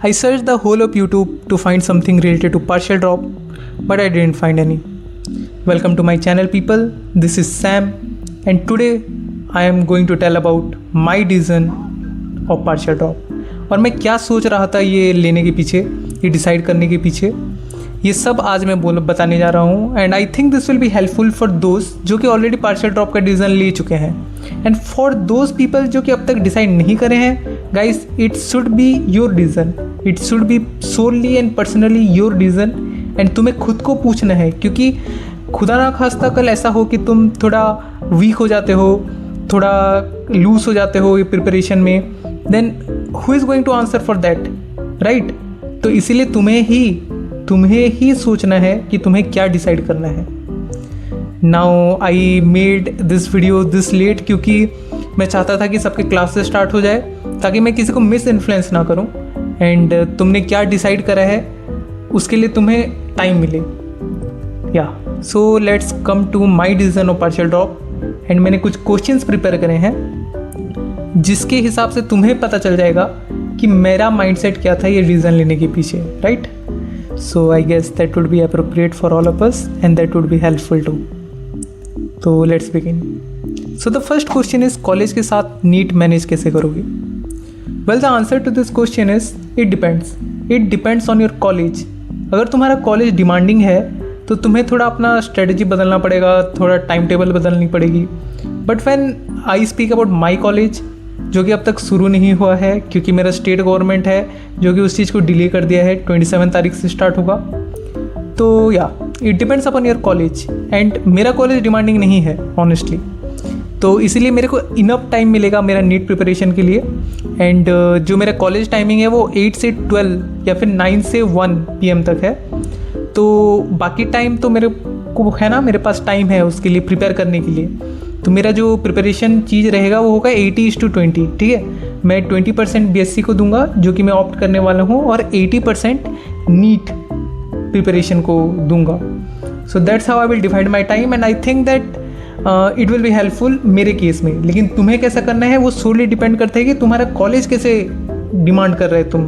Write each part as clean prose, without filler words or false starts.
I searched the whole of YouTube to find something related to partial drop, but I didn't find any. Welcome to my channel people, this is Sam and today I am going to tell about my decision of partial drop और मैं क्या सोच रहा था ये लेने के पीछे, ये डिसाइड करने के पीछे, ये सब आज मैं बताने जा रहा हूँ and I think this will be helpful for दोस्त जो कि ऑलरेडी पार्शियल ड्रॉप का डिसीजन ले चुके हैं एंड फॉर दोज पीपल जो कि अब तक डिसाइड नहीं करे हैं. Guys, it should be your decision, it should B solely and personally your decision and तुम्हें खुद को पूछना है, क्योंकि खुदा ना खास्ता कल ऐसा हो कि तुम थोड़ा वीक हो जाते हो, थोड़ा लूज हो जाते हो ये प्रिपरेशन में, then who is going to answer for that, right? तो इसीलिए तुम्हें ही सोचना है कि तुम्हें क्या डिसाइड करना है. Now I made this video this late क्योंकि मैं चाहता था कि सबके क्लासेस स्टार्ट हो जाए ताकि मैं किसी को मिस इन्फ्लुएंस ना करूं एंड तुमने क्या डिसाइड करा है उसके लिए तुम्हें टाइम मिले. या so let's come to my decision of partial drop and मैंने कुछ क्वेश्चंस प्रिपेयर करे हैं जिसके हिसाब से तुम्हें पता चल जाएगा कि मेरा माइंडसेट क्या था ये डिसीजन लेने के पीछे, right? So I guess that would be appropriate for all of us and that would be helpful too. So let's begin. So the first question is college के साथ नीट मैनेज कैसे करोगे? Well, the answer to this question is it depends. It depends on your college. अगर तुम्हारा college demanding है तो तुम्हें थोड़ा अपना स्ट्रेटजी बदलना पड़ेगा, थोड़ा टाइम टेबल बदलनी पड़ेगी. But when I speak about my college जो कि अब तक शुरू नहीं हुआ है क्योंकि मेरा स्टेट गवर्नमेंट है जो कि उस चीज़ को डिले कर दिया है, 27 तारीख से स्टार्ट होगा. तो yeah it depends upon your college and मेरा कॉलेज डिमांडिंग नहीं है ऑनेस्टली, तो इसीलिए मेरे को इनफ टाइम मिलेगा मेरा नीट प्रिपरेशन के लिए. एंड जो मेरा कॉलेज टाइमिंग है वो 8 से 12 या फिर 9 से 1 PM तक है. तो बाकी टाइम तो मेरे को है ना, मेरे पास टाइम है उसके लिए प्रिपेयर करने के लिए. तो मेरा जो प्रिपरेशन चीज़ रहेगा वो होगा 80:20, ठीक है? मैं 20% BSc को दूंगा जो कि मैं ऑप्ट करने वाला हूँ और 80% नीट प्रिपरेशन को दूंगा. सो that's how I will divide my time and I think that it will be helpful मेरे केस में. लेकिन तुम्हें कैसा करना है वो सोली डिपेंड करता है कि तुम्हारा कॉलेज कैसे डिमांड कर रहे हैं तुम,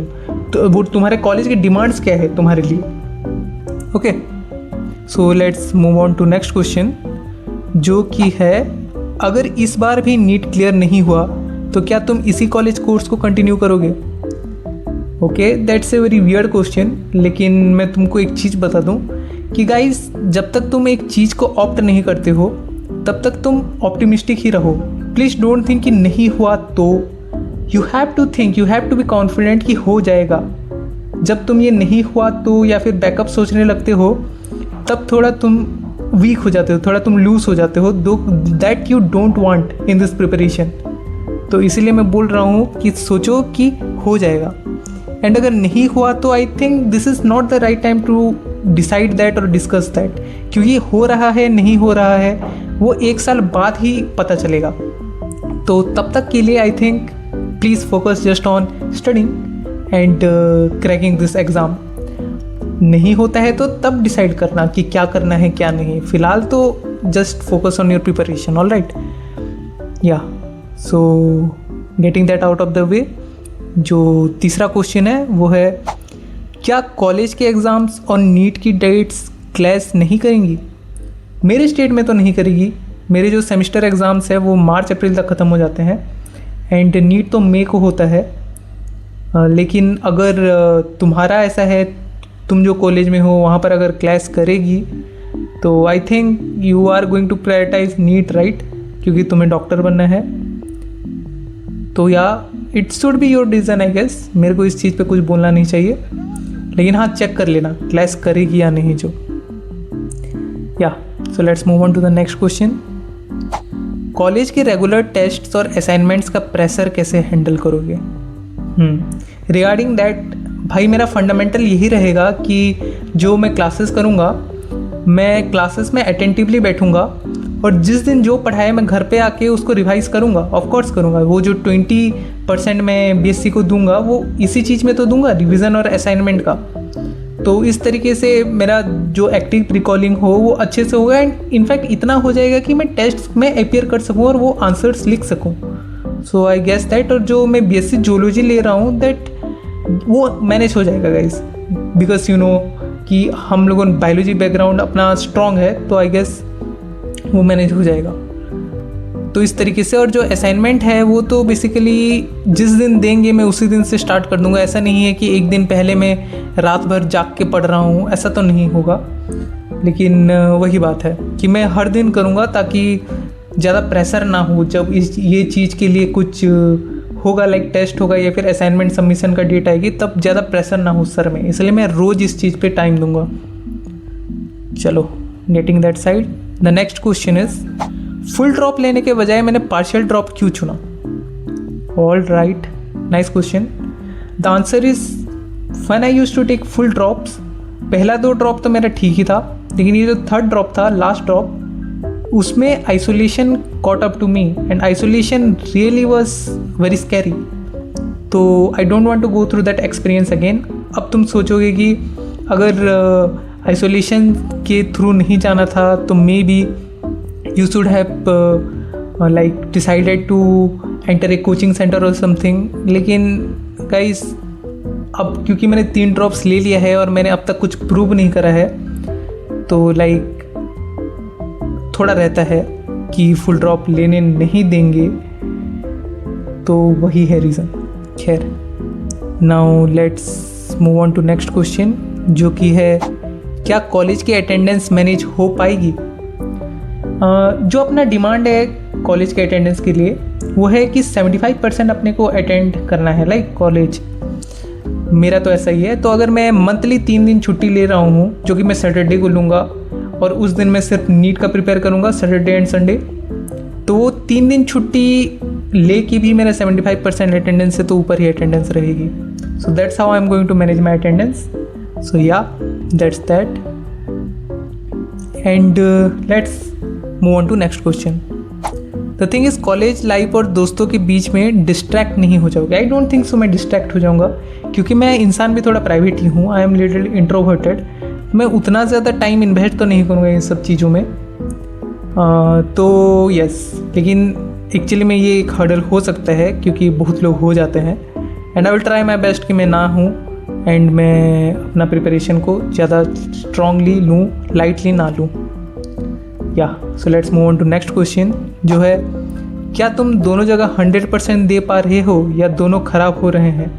तो वो तुम्हारे कॉलेज के डिमांड्स क्या है तुम्हारे लिए. Okay, so let's move on to next question जो कि है अगर इस बार भी नीट क्लियर नहीं हुआ तो क्या तुम इसी कॉलेज कोर्स को कंटिन्यू करोगे? Okay, that's a very weird question. लेकिन मैं तुमको एक चीज़ बता दूं कि गाइस, जब तक तुम एक चीज़ को ऑप्ट नहीं करते हो तब तक तुम ऑप्टिमिस्टिक ही रहो. प्लीज़ डोंट थिंक कि नहीं हुआ तो. You have to think, you have to be confident कि हो जाएगा. जब तुम ये नहीं हुआ तो या फिर बैकअप सोचने लगते हो तब थोड़ा तुम वीक हो जाते हो, थोड़ा तुम लूज हो जाते हो, दो that you don't want in this preparation. तो इसीलिए मैं बोल रहा हूँ कि सोचो कि हो जाएगा एंड अगर नहीं हुआ तो I think this is not the right time to decide that और डिस्कस दैट, क्योंकि हो रहा है नहीं हो रहा है वो 1 साल बाद ही पता चलेगा. तो तब तक के लिए I think please focus just on studying and cracking this exam. नहीं होता है तो तब डिसाइड करना कि क्या करना है क्या नहीं. फ़िलहाल तो just focus on your preparation, all right? Yeah so getting that out of the way, जो तीसरा क्वेश्चन है वो है क्या कॉलेज के एग्ज़ाम्स और नीट की डेट्स क्लैश नहीं करेंगी? मेरे स्टेट में तो नहीं करेगी. मेरे जो सेमेस्टर एग्ज़ाम्स है वो मार्च-अप्रैल तक ख़त्म हो जाते हैं एंड नीट तो मई को होता है. लेकिन अगर तुम्हारा ऐसा है, तुम जो कॉलेज में हो वहाँ पर अगर क्लैश करेगी तो I think you are going to prioritize NEET, right? क्योंकि तुम्हें डॉक्टर बनना है. तो yeah it should be your decision I guess. मेरे को इस चीज़ पे कुछ बोलना नहीं चाहिए, लेकिन हाँ चेक कर लेना क्लैश करेगी या नहीं जो. Yeah so let's move on to the next question. College के रेगुलर टेस्ट्स और असाइनमेंट्स का प्रेशर कैसे हैंडल करोगे? रिगार्डिंग दैट भाई मेरा फंडामेंटल यही रहेगा कि जो मैं क्लासेस करूँगा मैं क्लासेस में अटेंटिवली बैठूँगा और जिस दिन जो पढ़ाया मैं घर पे आके उसको रिवाइज़ करूँगा. ऑफ कोर्स करूँगा. वो जो 20% मैं BSc को दूंगा वो इसी चीज़ में तो दूंगा, रिवीजन और असाइनमेंट का. तो इस तरीके से मेरा जो एक्टिव रिकॉलिंग हो वो अच्छे से होगा एंड इनफैक्ट इतना हो जाएगा कि मैं टेस्ट में अपियर कर सकूँ और वो आंसर्स लिख सकूँ. सो आई गेस दैट. और जो मैं BSc जूलॉजी ले रहा हूँ दैट वो मैनेज हो जाएगा गाइस, बिकॉज यू नो कि हम लोगों ने बायोलॉजी बैकग्राउंड अपना स्ट्रॉन्ग है, तो आई गेस वो मैनेज हो जाएगा। तो इस तरीके से, और जो असाइनमेंट है वो तो बेसिकली जिस दिन देंगे मैं उसी दिन से स्टार्ट कर दूंगा। ऐसा नहीं है कि एक दिन पहले मैं रात भर जाग के पढ़ रहा हूँ, ऐसा तो नहीं होगा। लेकिन वही बात है कि मैं हर दिन करूँगा ताकि ज़्यादा प्रेशर ना हो जब ये चीज़ के लिए कुछ होगा, लाइक टेस्ट होगा या फिर असाइनमेंट सबमिशन का डेट आएगी, तब ज़्यादा प्रेशर ना हो सर में। इसलिए मैं रोज़ इस चीज़ पे टाइम दूंगा। चलो, getting that side. The next question is, full drop लेने के बजाय मैंने पार्शियल ड्रॉप क्यों चुना? All right, nice question. The answer is, when I used to take full drops, पहला 2 ड्रॉप तो मेरा ठीक ही था, लेकिन ये जो थर्ड ड्रॉप था, लास्ट ड्रॉप, उसमें isolation caught up to me and isolation really was very scary. तो I don't want to go through that experience again. अब तुम सोचोगे कि अगर आइसोलेशन के थ्रू नहीं जाना था तो maybe you should have like decided to enter a coaching centre और समथिंग। लेकिन गाइस, अब क्योंकि मैंने 3 ड्रॉप्स ले लिया है और मैंने अब तक कुछ प्रूव नहीं करा है, तो लाइक थोड़ा रहता है कि फुल ड्रॉप लेने नहीं देंगे, तो वही है रीज़न। खैर, now let's move on to next question, जो कि है, क्या कॉलेज की अटेंडेंस मैनेज हो पाएगी? जो अपना डिमांड है कॉलेज के अटेंडेंस के लिए वो है कि 75% अपने को अटेंड करना है, लाइक कॉलेज। मेरा तो ऐसा ही है। तो अगर मैं मंथली 3 दिन छुट्टी ले रहा हूँ, जो कि मैं सैटरडे को लूँगा, और उस दिन मैं सिर्फ नीट का प्रिपेयर करूँगा, सैटरडे एंड संडे, तो वो 3 दिन छुट्टी ले के भी मेरा 75% अटेंडेंस से तो ऊपर ही अटेंडेंस रहेगी। So that's how I am going to manage my attendance. So yeah, that's that. And let's move on to next question. The thing is, college life और दोस्तों के बीच में डिस्ट्रैक्ट नहीं हो जाओगे? आई डोंट थिंक सो मैं distract हो जाऊँगा, क्योंकि मैं इंसान भी थोड़ा प्राइवेट ही हूँ। I am little introverted. मैं उतना ज़्यादा टाइम इन्वेस्ट तो नहीं करूँगा इन सब चीज़ों में। तो यस, लेकिन एक्चुअली में ये एक हर्डल हो सकता है, क्योंकि बहुत लोग हो जाते हैं। And I will try my best कि मैं ना हूँ, एंड मैं अपना प्रिपरेशन को ज़्यादा स्ट्रांगली लूँ, लाइटली ना लूँ। Yeah so let's move on to next question, जो है, क्या तुम दोनों जगह 100% दे पा रहे हो या दोनों ख़राब हो रहे हैं?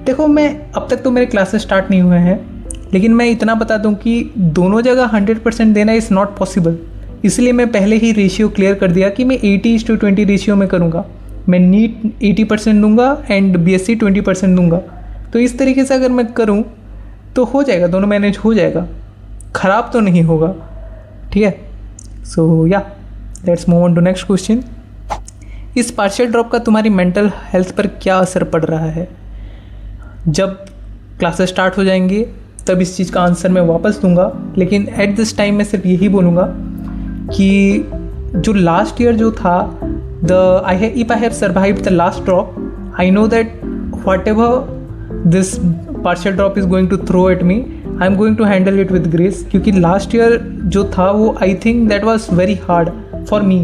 देखो, मैं अब तक तो मेरे क्लासेस स्टार्ट नहीं हुए हैं, लेकिन मैं इतना बता दूं कि दोनों जगह 100% देना इज़ नॉट पॉसिबल। इसलिए मैं पहले ही रेशियो क्लियर कर दिया कि मैं 80:20 रेशियो में करूँगा। मैं नीट 80% दूंगा एंड बीएससी 20% दूंगा। तो इस तरीके से अगर मैं करूँ तो हो जाएगा, दोनों मैनेज हो जाएगा, ख़राब तो नहीं होगा। ठीक है, so yeah, let's move on to next question. इस पार्शियल ड्रॉप का तुम्हारी मेंटल हेल्थ पर क्या असर पड़ रहा है? जब क्लासेस स्टार्ट हो जाएंगे तब इस चीज़ का आंसर मैं वापस दूंगा, लेकिन एट दिस टाइम मैं सिर्फ यही बोलूँगा कि जो लास्ट ईयर जो था, if I have survived the last drop, I know that whatever this partial drop is going to throw at me, I am going to handle it with grace. क्योंकि last year जो था वो I think that was very hard for me,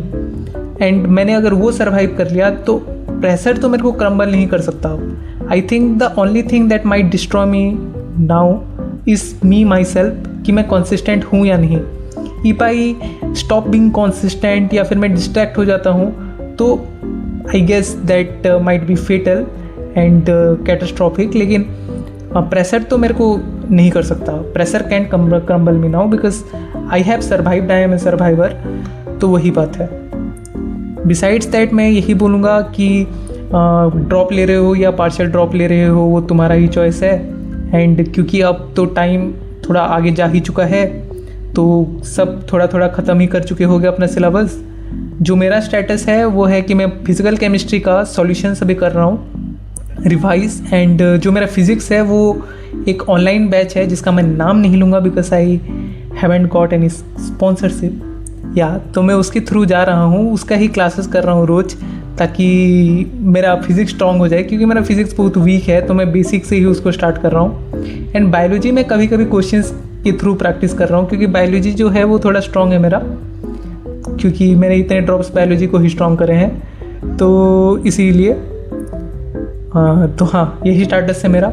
and मैंने अगर वो survive कर लिया तो प्रेशर तो मेरे को क्रम्बल नहीं कर सकता। I think the only thing that might destroy me now is me myself, कि मैं कॉन्सिस्टेंट हूँ या नहीं। If I stop being consistent या फिर मैं डिस्ट्रैक्ट हो जाता हूँ तो I guess that might be fatal and catastrophic. लेकिन प्रेशर तो मेरे को नहीं कर सकता। Pressure can crumble me now because I have survived, I am a survivor. तो वही बात है। बिसाइड्स दैट मैं यही बोलूँगा कि ड्रॉप ले रहे हो या पार्शियल ड्रॉप ले रहे हो वो तुम्हारा ही चॉइस है। एंड क्योंकि अब तो टाइम थोड़ा आगे जा ही चुका है तो सब थोड़ा थोड़ा ख़त्म ही कर चुके होंगे अपना सिलेबस। जो मेरा स्टेटस है वो है कि मैं फिज़िकल केमिस्ट्री का सॉल्यूशन अभी कर रहा हूँ रिवाइज। एंड जो मेरा फिज़िक्स है वो एक ऑनलाइन बैच है जिसका मैं नाम नहीं लूँगा because I haven't got any sponsorship. तो मैं उसके थ्रू जा रहा हूँ, उसका ही क्लासेस कर रहा हूँ रोज़, ताकि मेरा फिज़िक्स स्ट्रॉन्ग हो जाए। क्योंकि मेरा फिज़िक्स बहुत वीक है तो मैं बेसिक से ही उसको स्टार्ट कर रहा हूँ। एंड बायोलॉजी में कभी कभी क्वेश्चंस के थ्रू प्रैक्टिस कर रहा हूँ, क्योंकि बायोलॉजी जो है वो थोड़ा स्ट्रॉन्ग है मेरा, क्योंकि मैंने इतने ड्रॉप्स बायोलॉजी को ही स्ट्रॉन्ग करे हैं तो इसीलिए। तो हाँ, यही स्टार्टस है मेरा।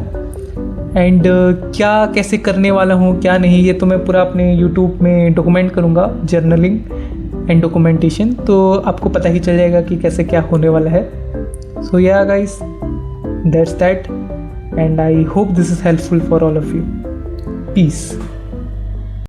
एंड क्या कैसे करने वाला हूँ क्या नहीं, ये तो मैं पूरा अपने यूट्यूब में डॉक्यूमेंट करूँगा, जर्नलिंग एंड डॉक्यूमेंटेशन, तो आपको पता ही चल जाएगा कि कैसे क्या होने वाला है. So yeah guys, that's that, and I hope this is helpful for all of you. Piece.